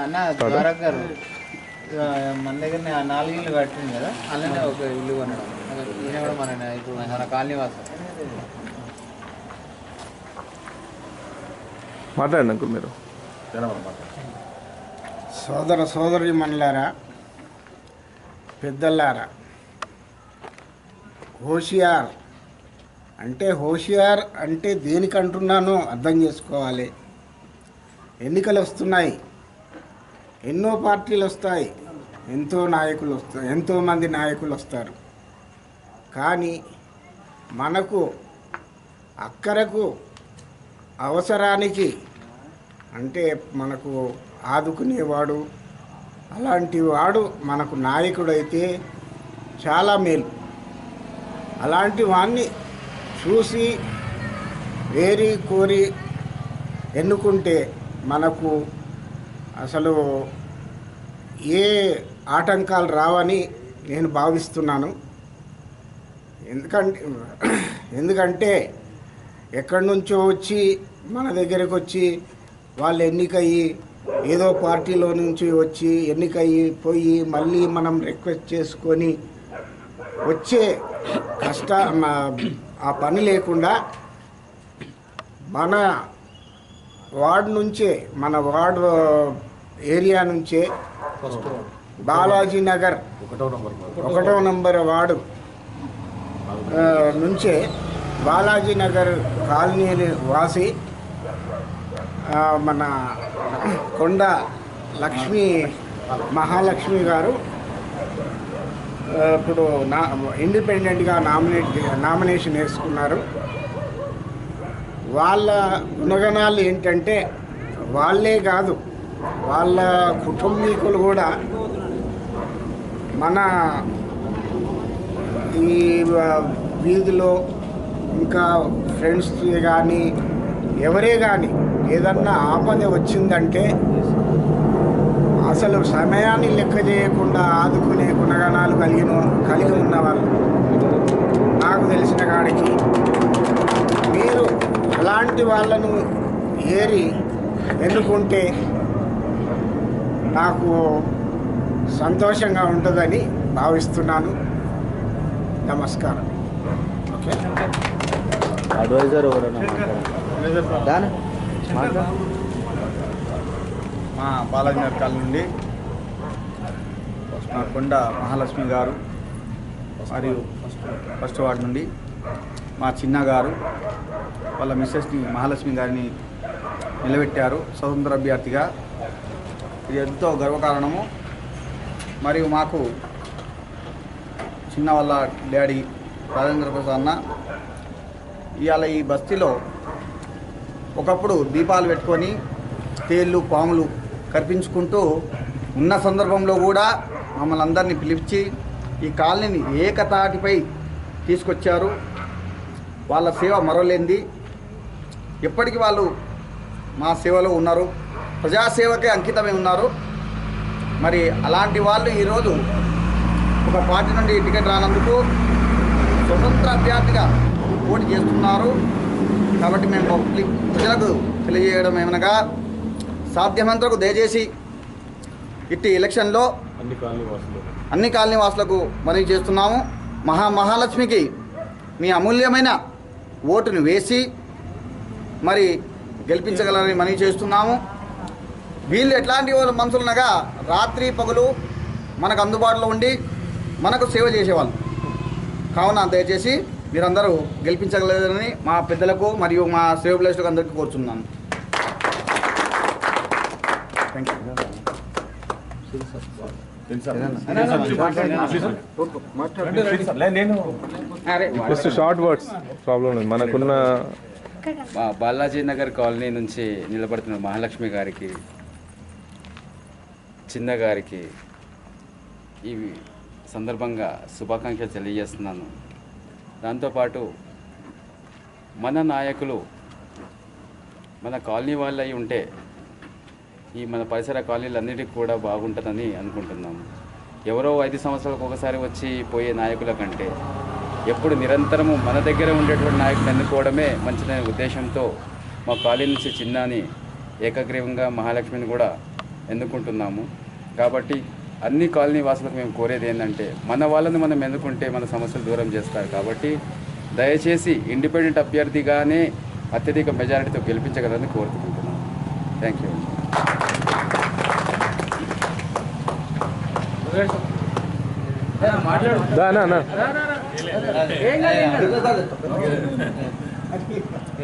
అన్న ద్వారక గారు మన దగ్గర 4 ఇళ్ళు కట్టింది కదా, అలానే ఒక ఇల్లు కొనడం ఈయన కూడా ఇప్పుడు మన కాలనీ వాసం. మాట్లాడండి అంకుల్ మీరు. సోదరి మనలారా, పెద్దలారా, హోషియార్ అంటే దేనికంటున్నానో అర్థం చేసుకోవాలి. ఎన్నికలు వస్తున్నాయి, ఎన్నో పార్టీలు వస్తాయి, ఎంతోమంది నాయకులు వస్తారు. కానీ మనకు అక్కరకు అవసరానికి అంటే మనకు ఆదుకునేవాడు, అలాంటి వాడు మనకు నాయకుడైతే చాలా మేలు. అలాంటి వాడిని చూసి కోరి ఎన్నుకుంటే మనకు అసలు ఏ ఆటంకాలు రావని నేను భావిస్తున్నాను. ఎందుకంటే ఎక్కడి నుంచో వచ్చి మన దగ్గరకు వచ్చి వాళ్ళు ఎన్నికయ్యి ఏదో పార్టీలో నుంచి వచ్చి ఎన్నికయ్యి పోయి మళ్ళీ మనం రిక్వెస్ట్ చేసుకొని వచ్చే ఆ పని లేకుండా మన వార్డ్ ఏరియా నుంచే బాలాజీ నగర్ 1వ నంబర్ వార్డు నుంచే బాలాజీ నగర్ కాలనీ వాసి మన కొండ మహాలక్ష్మి గారు ఇప్పుడు ఇండిపెండెంట్గా నామినేషన్ వేసుకున్నారు. వాళ్ళ గుణగణాలు ఏంటంటే వాళ్ళే కాదు, వాళ్ళ కుటుంబీకులు కూడా మన ఈ వీధిలో ఇంకా ఫ్రెండ్స్ కానీ ఎవరే కానీ ఏదన్నా ఆపద వచ్చిందంటే అసలు సమయాన్ని లెక్క చేయకుండా ఆదుకునే గుణగణాలు కలిగి ఉన్నవాళ్ళు నాకు తెలిసిన కాడికి. మీరు అలాంటి వాళ్ళను ఎన్నుకుంటే నాకు సంతోషంగా ఉంటుందని భావిస్తున్నాను. నమస్కారం. ఓకే, అడ్వైజర్ మా బాలాజీ నగర్ కాలనీ నుండి మా కొండ మహాలక్ష్మి గారు, మరియు ఫస్ట్ వార్డు నుండి మా చిన్న గారు వాళ్ళ మిస్సెస్ని మహాలక్ష్మి గారిని నిలబెట్టారు స్వతంత్ర అభ్యర్థిగా. ఇది ఎంతో గర్వకారణము. మరియు మాకు చిన్న వాళ్ళ డాడీ రాజేంద్ర ప్రసాద్ అన్న ఇవాళ ఈ బస్తీలో ఒకప్పుడు దీపాలు పెట్టుకొని తేళ్ళు పాములు కనిపించుకుంటూ ఉన్న సందర్భంలో కూడా మమ్మల్ని అందరినీ పిలిపించి ఈ కాలనీని ఏకతాటిపై తీసుకొచ్చారు. వాళ్ళ సేవ మరవలేంది. ఎప్పటికీ వాళ్ళు మా సేవలో ఉన్నారు, ప్రజాసేవకే అంకితమై ఉన్నారు. మరి అలాంటి వాళ్ళు ఈరోజు ఒక పార్టీ నుండి టికెట్ రానందుకు స్వతంత్ర అభ్యర్థిగా పోటీ చేస్తున్నారు. కాబట్టి మేము ప్రజలకు తెలియజేయడం ఏమనగా సాధ్యమంతకు దయచేసి ఇట్టి ఎలక్షన్లో అన్ని కాలనీ వాసులకు మనవి చేస్తున్నాము. మహాలక్ష్మికి మీ అమూల్యమైన ఓటును వేసి మరి గెలిపించగలరని మనవి చేస్తున్నాము. వీళ్ళు ఎట్లాంటి వాళ్ళు మనుషులునగా రాత్రి పగలు మనకు అందుబాటులో ఉండి మనకు సేవ చేసేవాళ్ళు. కావున దయచేసి మీరందరూ గెలిపించగలరని మా పెద్దలకు మరియు మా సేవ ప్లేస్లకు అందరికీ కోరుచున్నాను. Thank you. Short words problem లేదు మనకున్న. బాలాజీ నగర్ కాలనీ నుంచి నిలబడుతున్న మహాలక్ష్మి గారికి, చిన్న గారికి ఈ సందర్భంగా శుభాకాంక్షలు తెలియజేస్తున్నాను. దాంతోపాటు మన నాయకులు మన కాలనీ వాళ్ళు అయి ఉంటే ఈ మన పరిసర కాలనీలన్నిటికీ కూడా బాగుంటుందని అనుకుంటున్నాము. ఎవరో 5 సంవత్సరాలకు ఒకసారి వచ్చి పోయే నాయకుల కంటే ఎప్పుడు నిరంతరము మన దగ్గర ఉండేటువంటి నాయకులు ఎన్నుకోవడమే మంచిదనే ఉద్దేశంతో మా కాలనీ నుంచి చిన్నాని ఏకగ్రీవంగా మహాలక్ష్మిని కూడా ఎన్నుకుంటున్నాము. కాబట్టి అన్ని కాలనీ వాసులకు మేము కోరేది ఏంటంటే మన వాళ్ళని మనం ఎన్నుకుంటే మన సమస్యలు దూరం చేస్తారు. కాబట్టి దయచేసి ఇండిపెండెంట్ అభ్యర్థిగానే అత్యధిక మెజారిటీతో గెలిపించగలని కోరుకుంటున్నాను. Thank you.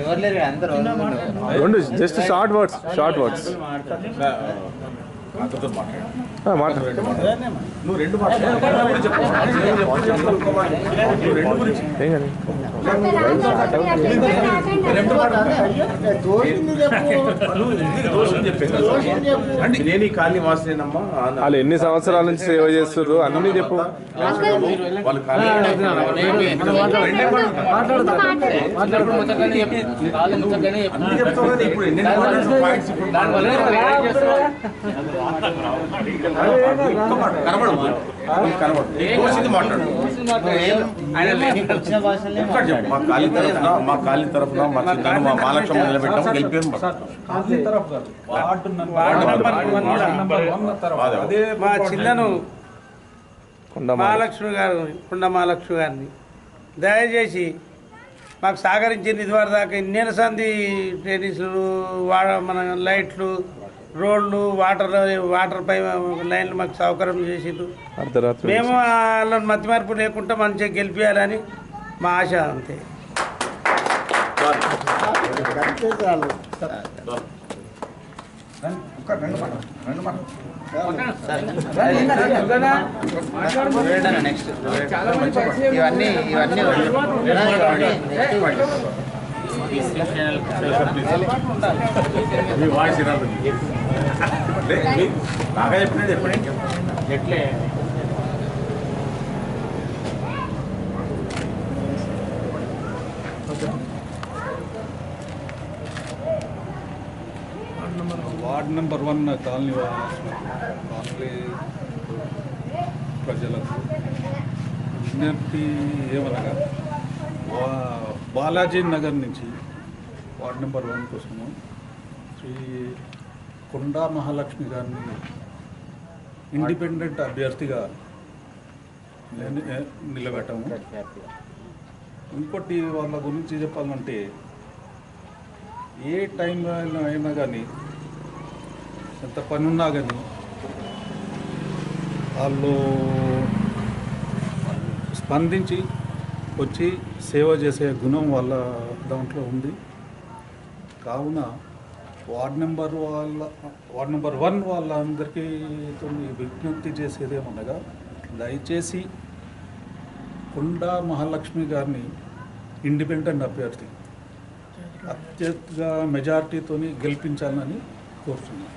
ఎవరు లేరు అందరూ రెండు జస్ట్ షార్ట్ వర్డ్స్ నేను ఈ కాలనీ వాసినేనమ్మా. వాళ్ళు ఎన్ని సంవత్సరాల నుంచి సేవ చేస్తారు అన్నీ చెప్పు. వాళ్ళు ఇప్పుడు ఎన్ని మా కాలనీ తరఫున మా మహాలక్ష్మి నిలబెట్టాం, గెలిపాము. అదే మా చిన్నను మహాలక్ష్మి గారు కుండ మహాలక్ష్మి గారిని దయచేసి మాకు సహకరించింది ఇదివరకు దాకా ఇన్నేళ్ళ సంది టెన్నిస్లు మన లైట్లు రోడ్లు వాటర్ పై లైన్లు మాకు సౌకర్యం చేసిండ్రు. మేము వాళ్ళని మతి మార్పు లేకుండా మంచిగా గెలిపించాలని మా ఆశ. అంతే. నెక్స్ట్ ఇవన్నీ బాగా చెప్పినది ఎప్పుడైనా ఎట్లే వార్డ్ నెంబర్ 1 కాలనీ ప్రజలకు విజ్ఞప్తి ఏమనగా బాలాజీ నగర్ నుంచి వార్డ్ నెంబర్ 1 కోసము శ్రీ కొండా మహాలక్ష్మి గారిని ఇండిపెండెంట్ అభ్యర్థిగా నిలబెట్టాము. ఇంకోటి వాళ్ళ గురించి చెప్పాలంటే ఏ టైంలో అయినా కానీ ఎంత పని ఉన్నా కానీ వాళ్ళు స్పందించి వచ్చి సేవ చేసే గుణం వాళ్ళ దాంట్లో ఉంది. కావున వార్డ్ నెంబర్ 1 వాళ్ళందరికీ విజ్ఞప్తి చేసేది ఏమనగా దయచేసి కొండా మహాలక్ష్మి గారిని ఇండిపెండెంట్ అభ్యర్థి అత్యధిక మెజార్టీతో గెలిపించాలని కోరుతున్నాను.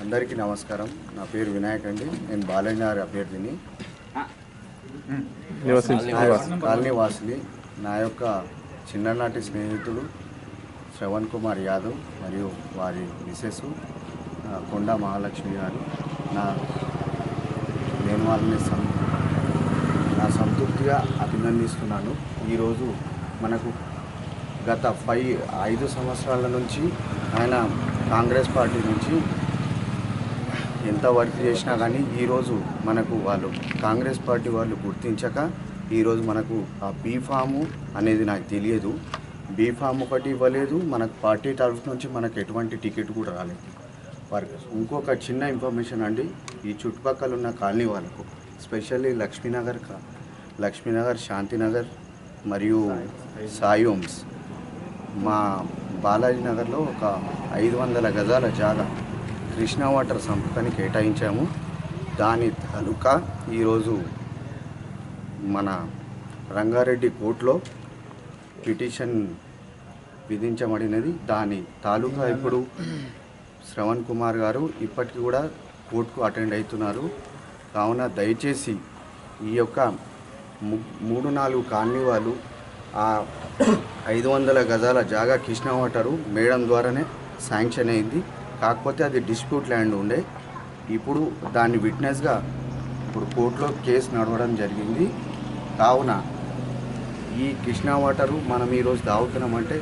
అందరికీ నమస్కారం. నా పేరు వినాయక్ అండి. నేను బాలయ్యనగర్ అభ్యర్థిని, కాలనీ వాసిని. నా యొక్క చిన్ననాటి స్నేహితులు శ్రవణ్ కుమార్ యాదవ్ మరియు వారి మిసెస్ కొండా మహాలక్ష్మి గారు. నేను వారిని నా సంతృప్తిగా అభినందిస్తున్నాను. ఈరోజు మనకు గత 5 సంవత్సరాల నుంచి ఆయన కాంగ్రెస్ పార్టీ నుంచి ఎంత వర్క్ చేసినా కానీ ఈరోజు మనకు వాళ్ళు కాంగ్రెస్ పార్టీ వాళ్ళు గుర్తించక ఈరోజు మనకు ఆ బీఫాము అనేది నాకు తెలియదు. బీఫామ్ ఒకటి ఇవ్వలేదు. మనకు పార్టీ తరఫు నుంచి మనకు ఎటువంటి టికెట్ కూడా రాలేదు. వారికి ఇంకొక చిన్న ఇన్ఫర్మేషన్ అండి, ఈ చుట్టుపక్కల ఉన్న కాలనీ వాళ్ళకు స్పెషల్లీ లక్ష్మీనగర్, శాంతినగర్ మరియు సాయి హోమ్స్, మా బాలాజీ నగర్లో ఒక 500 గజాల జాగా కృష్ణా వాటర్ సంస్థని కేటాయించాము. దాని తాలూకా ఈరోజు మన రంగారెడ్డి కోర్టులో పిటిషన్ విధించబడినది. దాని తాలూకా ఇప్పుడు శ్రవణ్ కుమార్ గారు ఇప్పటికి కూడా కోర్టుకు అటెండ్ అవుతున్నారు. కావున దయచేసి ఈ యొక్క 3-4 కాలనీ వాళ్ళు ఆ 500 గజాల జాగా కృష్ణా వాటరు మేడం ద్వారానే శాంక్షన్ అయింది. కాకపోతే అది డిస్ప్యూట్ ల్యాండ్ ఉండే. ఇప్పుడు దాన్ని విట్నెస్గా ఇప్పుడు కోర్టులో కేసు నడవడం జరిగింది. కావున ఈ కృష్ణా వాటరు మనం ఈరోజు తాగుతున్నామంటే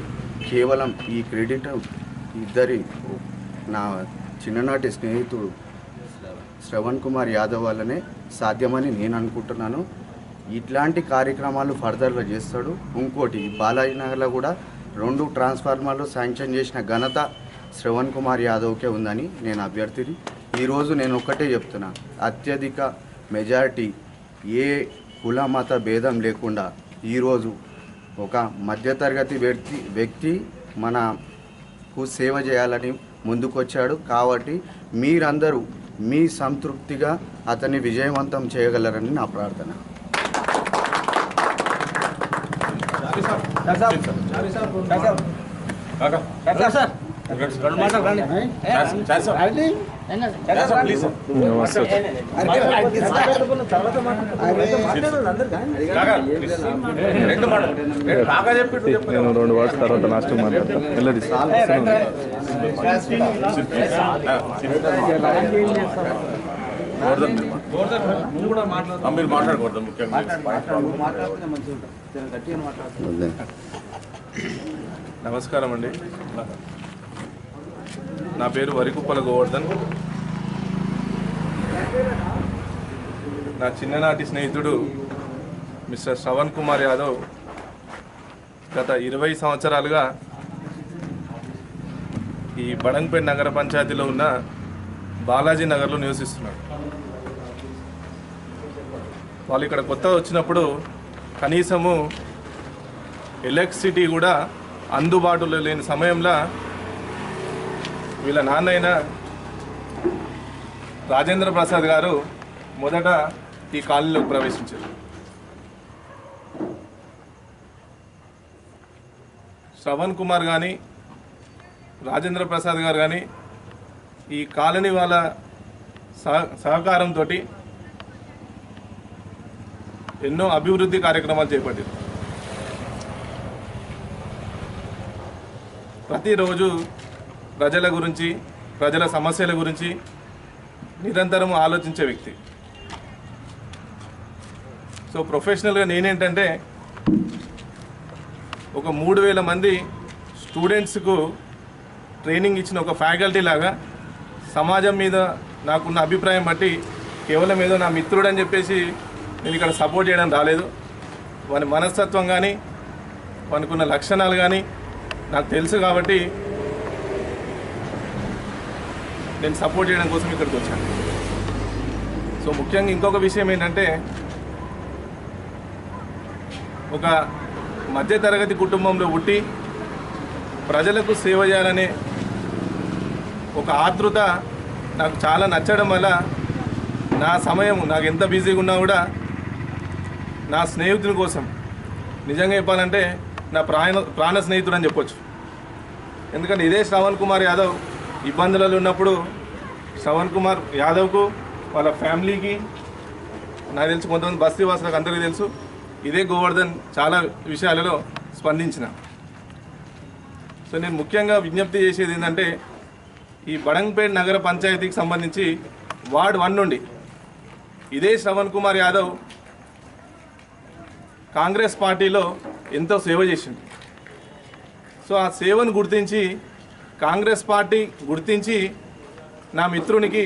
కేవలం ఈ క్రెడిట్ ఇద్దరి నా చిన్ననాటి స్నేహితుడు శ్రవణ్ కుమార్ యాదవ్ వల్లనే సాధ్యమని నేను అనుకుంటున్నాను. ఇట్లాంటి కార్యక్రమాలు ఫర్దర్గా చేస్తాడు. ఇంకోటి బాలాజీ నగర్లో కూడా 2 ట్రాన్స్ఫార్మర్లు శాంక్షన్ చేసిన ఘనత శ్రవణ్ కుమార్ యాదవ్కే ఉందని నేను అభ్యర్థిని. ఈరోజు నేను ఒక్కటే చెప్తున్నా, అత్యధిక మెజారిటీ ఏ కుల మత భేదం లేకుండా ఈరోజు ఒక మధ్యతరగతి వ్యక్తి మనకు సేవ చేయాలని ముందుకొచ్చాడు. కాబట్టి మీరందరూ మీ సంతృప్తిగా అతన్ని విజయవంతం చేయగలరని నా ప్రార్థన. నేను 2 వర్డ్స్ తర్వాత లాస్ట్ మాట్లాడతాను. మీరు మాట్లాడకూడదు. ముఖ్యంగా నమస్కారం అండి. నా పేరు వరికుప్పల గోవర్ధన్. నా చిన్ననాటి స్నేహితుడు మిస్టర్ శ్రవణ్ కుమార్ యాదవ్ గత 20 సంవత్సరాలుగా ఈ బడంగ్పేట్ నగర పంచాయతీలో ఉన్న బాలాజీ నగర్లో నివసిస్తున్నాడు. వాళ్ళు ఇక్కడ కొత్తగా వచ్చినప్పుడు కనీసము ఎలక్ట్రిసిటీ కూడా అందుబాటులో లేని సమయంలో వీళ్ళ నాన్న అయిన రాజేంద్ర ప్రసాద్ గారు మొదట ఈ కాలనీలోకి ప్రవేశించారు. శ్రవణ్ కుమార్ కానీ రాజేంద్ర ప్రసాద్ గారు కానీ ఈ కాలనీ వాళ్ళ సహకారంతో ఎన్నో అభివృద్ధి కార్యక్రమాలు చేపట్టారు. ప్రతిరోజు ప్రజల గురించి, ప్రజల సమస్యల గురించి నిరంతరం ఆలోచించే వ్యక్తి. సో ప్రొఫెషనల్గా నేనేంటంటే ఒక 3000 మంది స్టూడెంట్స్కు ట్రైనింగ్ ఇచ్చిన ఒక ఫ్యాకల్టీ లాగా సమాజం మీద నాకున్న అభిప్రాయం బట్టి కేవలం ఏదో నా మిత్రుడు అని చెప్పేసి నేను ఇక్కడ సపోర్ట్ చేయడం రాలేదు. వాని మనస్తత్వం కానీ వానికున్న లక్షణాలు కానీ నాకు తెలుసు కాబట్టి నేను సపోర్ట్ చేయడం కోసం ఇక్కడికి వచ్చాను. సో ముఖ్యంగా ఇంకొక విషయం ఏంటంటే ఒక మధ్యతరగతి కుటుంబంలో పుట్టి ప్రజలకు సేవ చేయాలనే ఒక ఆతృత నాకు చాలా నచ్చడం వల్ల నా సమయం నాకు ఎంత బిజీగా ఉన్నా కూడా నా స్నేహితుని కోసం, నిజంగా చెప్పాలంటే నా ప్రాణ స్నేహితుడు అని చెప్పొచ్చు. ఎందుకంటే ఇదే శ్రవణ్ కుమార్ యాదవ్ ఇబ్బందులలో ఉన్నప్పుడు శ్రవణ్ కుమార్ యాదవ్కు వాళ్ళ ఫ్యామిలీకి నాకు తెలుసు, కొంతమంది బస్తీవాసులకు అందరికీ తెలుసు, ఇదే గోవర్ధన్ చాలా విషయాలలో స్పందించిన. సో నేను ముఖ్యంగా విజ్ఞప్తి చేసేది ఏంటంటే ఈ బడంగ్పేట్ నగర పంచాయతీకి సంబంధించి వార్డ్ 1 నుండి ఇదే శ్రవణ్ కుమార్ యాదవ్ కాంగ్రెస్ పార్టీలో ఎంతో సేవ చేసింది. సో ఆ సేవను గుర్తించి కాంగ్రెస్ పార్టీ గుర్తించి నా మిత్రునికి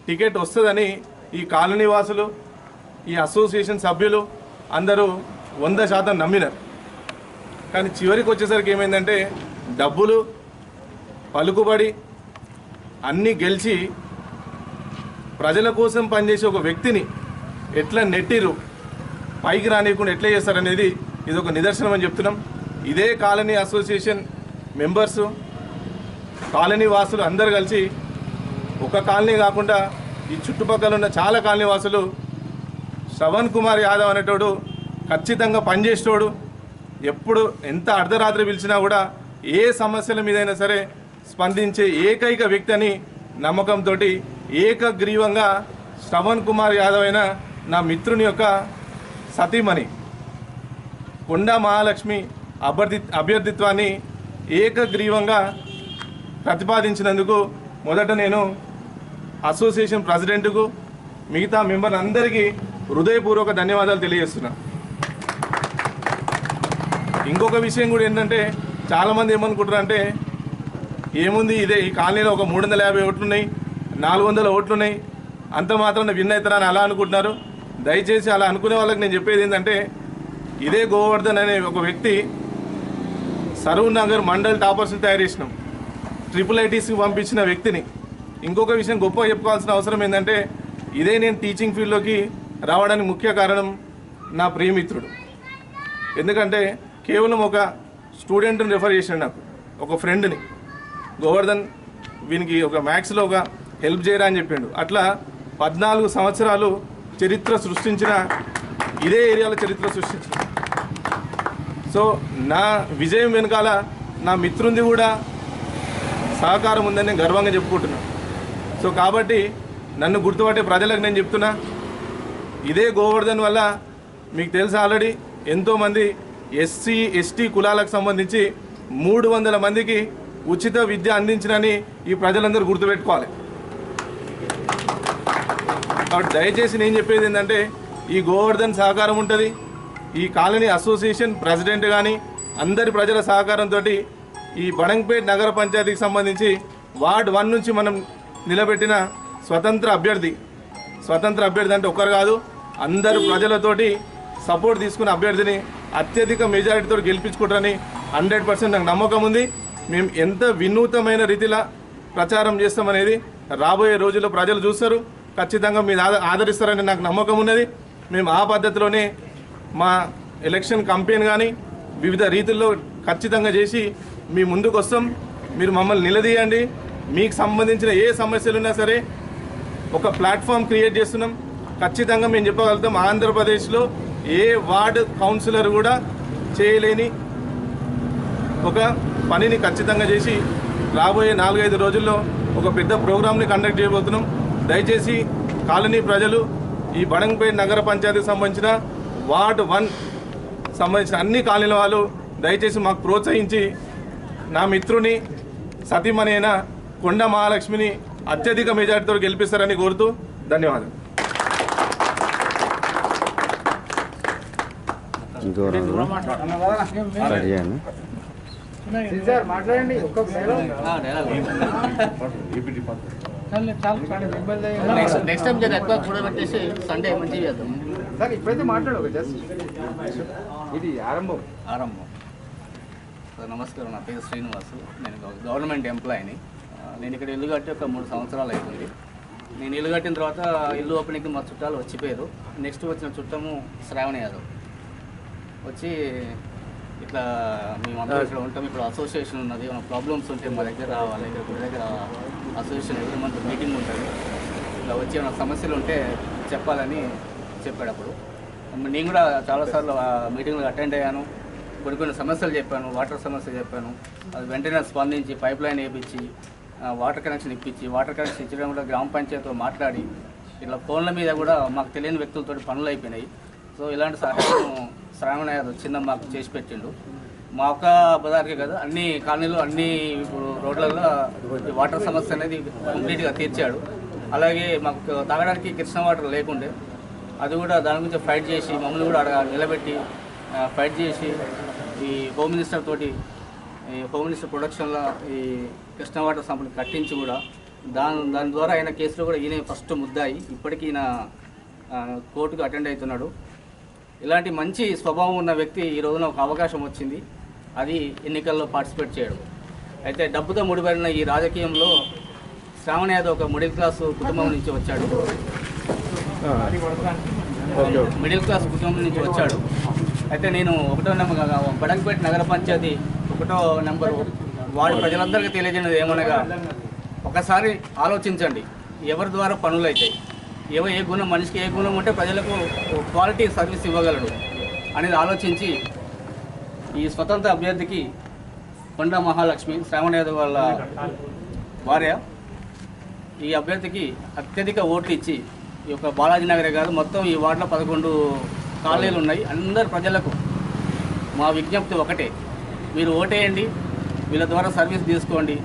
టికెట్ వస్తుందని ఈ కాలనీ వాసులు, ఈ అసోసియేషన్ సభ్యులు అందరూ 100% నమ్మినారు. కానీ చివరికి వచ్చేసరికి ఏమైందంటే డబ్బులు, పలుకుబడి అన్నీ గెలిచి ప్రజల కోసం పనిచేసే ఒక వ్యక్తిని ఎట్లా నెట్టిరు, పైకి రానియకుండా ఎట్లా చేస్తారనేది ఇది ఒక నిదర్శనం అని చెప్తున్నాం. ఇదే కాలనీ అసోసియేషన్ మెంబర్సు, కాలనీ వాసులు అందరు కలిసి ఒక కాలనీ కాకుండా ఈ చుట్టుపక్కల ఉన్న చాలా కాలనీ వాసులు శ్రవణ్ కుమార్ యాదవ్ అనేటోడు ఖచ్చితంగా పనిచేసేటోడు, ఎప్పుడు ఎంత అర్ధరాత్రి పిలిచినా కూడా ఏ సమస్యల మీదైనా సరే స్పందించే ఏకైక వ్యక్తి అని నమ్మకంతో ఏకగ్రీవంగా శ్రవణ్ కుమార్ యాదవ్ అయిన నా మిత్రుని యొక్క సతీమణి కొండా మహాలక్ష్మి అభ్యర్థిత్వాన్ని ఏకగ్రీవంగా ప్రతిపాదించినందుకు మొదట నేను అసోసియేషన్ ప్రెసిడెంట్కు మిగతా మెంబర్లు అందరికీ హృదయపూర్వక ధన్యవాదాలు తెలియజేస్తున్నాను. ఇంకొక విషయం కూడా ఏంటంటే చాలామంది ఏమనుకుంటారు అంటే ఏముంది ఇదే ఈ కాలనీలో ఒక 350 ఓట్లున్నాయి, 400 ఓట్లున్నాయి, అంత మాత్రం విన్ అవుతారని అలా అనుకుంటున్నారు. దయచేసి అలా అనుకునే వాళ్ళకి నేను చెప్పేది ఏంటంటే ఇదే గోవర్ధన్ అనే ఒక వ్యక్తి సరూర్ నగర్ మండల్ టాపర్స్ని తయారు చేసినాం, IIITకి పంపించిన వ్యక్తిని. ఇంకొక విషయం గొప్పగా చెప్పుకోవాల్సిన అవసరం ఏంటంటే ఇదే నేను టీచింగ్ ఫీల్డ్లోకి రావడానికి ముఖ్య కారణం నా ప్రియమిత్రుడు. ఎందుకంటే కేవలం ఒక స్టూడెంట్ని రెఫర్ చేసినాడు నాకు, ఒక ఫ్రెండ్ని, గోవర్ధన్ వీనికి ఒక మ్యాథ్స్లో ఒక హెల్ప్ చేయరా అని చెప్పిండు. అట్లా 14 సంవత్సరాలు చరిత్ర సృష్టించిన ఇదే ఏరియాలో చరిత్ర సృష్టించిన. సో నా విజయం వెనకాల నా మిత్రుంది కూడా సహకారం ఉందని నేను గర్వంగా చెప్పుకుంటున్నాను. సో కాబట్టి నన్ను గుర్తుపట్టే ప్రజలకు నేను చెప్తున్నా, ఇదే గోవర్ధన్ వల్ల మీకు తెలుసు ఆల్రెడీ ఎంతోమంది SC ST కులాలకు సంబంధించి 300 మందికి ఉచిత విద్య అందించినని ఈ ప్రజలందరూ గుర్తుపెట్టుకోవాలి. కాబట్టి దయచేసి నేను చెప్పేది ఏంటంటే ఈ గోవర్ధన్ సహకారం ఉంటుంది, ఈ కాలనీ అసోసియేషన్ ప్రెసిడెంట్ కానీ అందరి ప్రజల సహకారంతో ఈ బడంగ్పేట్ నగర పంచాయతీకి సంబంధించి వార్డ్ 1 నుంచి మనం నిలబెట్టిన స్వతంత్ర అభ్యర్థి అంటే ఒక్కరు కాదు, అందరు ప్రజలతోటి సపోర్ట్ తీసుకున్న అభ్యర్థిని అత్యధిక మెజారిటీతో గెలిపించుకుంటారని 100% నాకు నమ్మకం ఉంది. మేము ఎంత వినూతమైన రీతిలో ప్రచారం చేస్తామనేది రాబోయే రోజుల్లో ప్రజలు చూస్తారు, ఖచ్చితంగా మీరు ఆదరిస్తారని నాకు నమ్మకం ఉన్నది. మేము ఆ పద్ధతిలోనే మా ఎలక్షన్ కంపెయిన్ కానీ వివిధ రీతుల్లో ఖచ్చితంగా చేసి మీ ముందుకు వస్తాం. మీరు మమ్మల్ని నిలదీయండి, మీకు సంబంధించిన ఏ సమస్యలు ఉన్నా సరే ఒక ప్లాట్ఫామ్ క్రియేట్ చేస్తున్నాం. ఖచ్చితంగా మేము చెప్పగలుగుతాం, ఆంధ్రప్రదేశ్లో ఏ వార్డు కౌన్సిలర్ కూడా చేయలేని ఒక పనిని ఖచ్చితంగా చేసి రాబోయే 4-5 రోజుల్లో ఒక పెద్ద ప్రోగ్రామ్ని కండక్ట్ చేయబోతున్నాం. దయచేసి కాలనీ ప్రజలు ఈ బడంగ్పేట్ నగర పంచాయతీకి సంబంధించిన వార్డ్ 1 సంబంధించిన అన్ని కాలనీల వాళ్ళు దయచేసి మాకు ప్రోత్సహించి నా మిత్రుని సతీమణైన కొండ మహాలక్ష్మిని అత్యధిక మెజార్టీతో గెలిపిస్తారని కోరుతూ ధన్యవాదాలు. నెక్స్ట్ టైం ఎక్కువ కూడబెట్టేసి సండే మంచిగా చేద్దాం. ఇప్పుడైతే మాట్లాడు జస్ట్ ఇది ఆరంభం. నమస్కారం, నా పేరు శ్రీనివాసు. నేను గవర్నమెంట్ ఎంప్లాయీని. నేను ఇక్కడ ఇల్లు కట్టి ఒక 3 సంవత్సరాలు అవుతుంది. నేను ఇల్లు కట్టిన తర్వాత ఇల్లు ఓపెనింగ్కి మా చుట్టాలు వచ్చిపోయారు. నెక్స్ట్ వచ్చిన చుట్టము శ్రావణ యాదవ్ వచ్చి ఇట్లా మేమందరం ఇక్కడ ఉంటాం, ఇప్పుడు అసోసియేషన్ ఉన్నది, ఏమైనా ప్రాబ్లమ్స్ ఉంటే మా దగ్గర రావాలి, ఇక్కడ మీ దగ్గర అసోసియేషన్ ఎవ్రీ మంత్ మీటింగ్ ఉంటుంది, ఇలా వచ్చి ఏమైనా సమస్యలు ఉంటే చెప్పాలని చెప్పాడు. అప్పుడు నేను కూడా చాలాసార్లు ఆ మీటింగ్లో అటెండ్ అయ్యాను. కొన్ని సమస్యలు చెప్పాను, వాటర్ సమస్య చెప్పాను. అది వెంటనే స్పందించి పైప్ లైన్ వేయించి వాటర్ కనెక్షన్ ఇప్పించి, వాటర్ కనెక్షన్ ఇచ్చడం కూడా గ్రామ పంచాయతీతో మాట్లాడి ఇట్లా ఫోన్ల మీద కూడా మాకు తెలియని వ్యక్తులతో పనులు అయిపోయినాయి. సో ఇలాంటి సహాయం శ్రావణ యాదవ్ చిన్న మాకు చేసి పెట్టిండు. మా ఒక్క బజార్కే కదా, అన్ని కాలనీలు అన్ని ఇప్పుడు రోడ్లలో ఈ వాటర్ సమస్య అనేది కంప్లీట్గా తీర్చాడు. అలాగే మాకు తాగడానికి కృష్ణ వాటర్ లేకుండే, అది కూడా దాని గురించి ఫైట్ చేసి మమ్మల్ని కూడా నిలబెట్టి ఫైట్ చేసి ఈ హోమ్ మినిస్టర్ తోటి, ఈ హోమ్ మినిస్టర్ ప్రొడక్షన్లో ఈ కృష్ణ వాటర్ సంపని కట్టించి కూడా దాని ద్వారా ఆయన కేసులో కూడా ఈయన ఫస్ట్ ముద్దాయి. ఇప్పటికీ ఈయన కోర్టుకు అటెండ్ అవుతున్నాడు. ఇలాంటి మంచి స్వభావం ఉన్న వ్యక్తి ఈ రోజున ఒక అవకాశం వచ్చింది, అది ఎన్నికల్లో పార్టిసిపేట్ చేయడం. అయితే డబ్బుతో ముడిపడిన ఈ రాజకీయంలో శ్రావణ యాదవ్ ఒక మిడిల్ క్లాస్ కుటుంబం నుంచి వచ్చాడు. మిడిల్ క్లాస్ కుటుంబం నుంచి వచ్చాడు. అయితే నేను 1వ నెంబర్ బడంగ్పేట్ నగర పంచాయతీ 1వ నెంబరు వాడి ప్రజలందరికీ తెలియజేయడం ఏమనగా, ఒకసారి ఆలోచించండి, ఎవరి ద్వారా పనులు అవుతాయి, ఏ గుణం మనిషికి ఏ గుణం ఉంటే ప్రజలకు క్వాలిటీ సర్వీస్ ఇవ్వగలడు అనేది ఆలోచించి ఈ స్వతంత్ర అభ్యర్థికి కొండ మహాలక్ష్మి శ్రావణ యాదవ్ వాళ్ళ భార్య ఈ అభ్యర్థికి అత్యధిక ఓట్లు ఇచ్చి, ఈ యొక్క బాలాజీ నగరే కాదు మొత్తం ఈ వార్డులో 11 కాలనీలు ఉన్నాయి. అందరు ప్రజలకు మా విజ్ఞప్తి ఒకటే, మీరు ఓటేయండి, వీళ్ళ ద్వారా సర్వీస్ తీసుకోండి.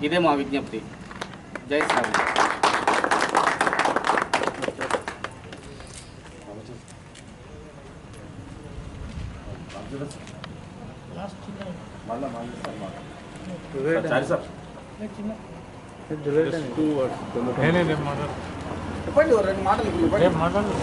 ఇదే మా విజ్ఞప్తి. జై శ్రావణ్. చెప్పండి 2 మాటలు మాట్లాడాలి.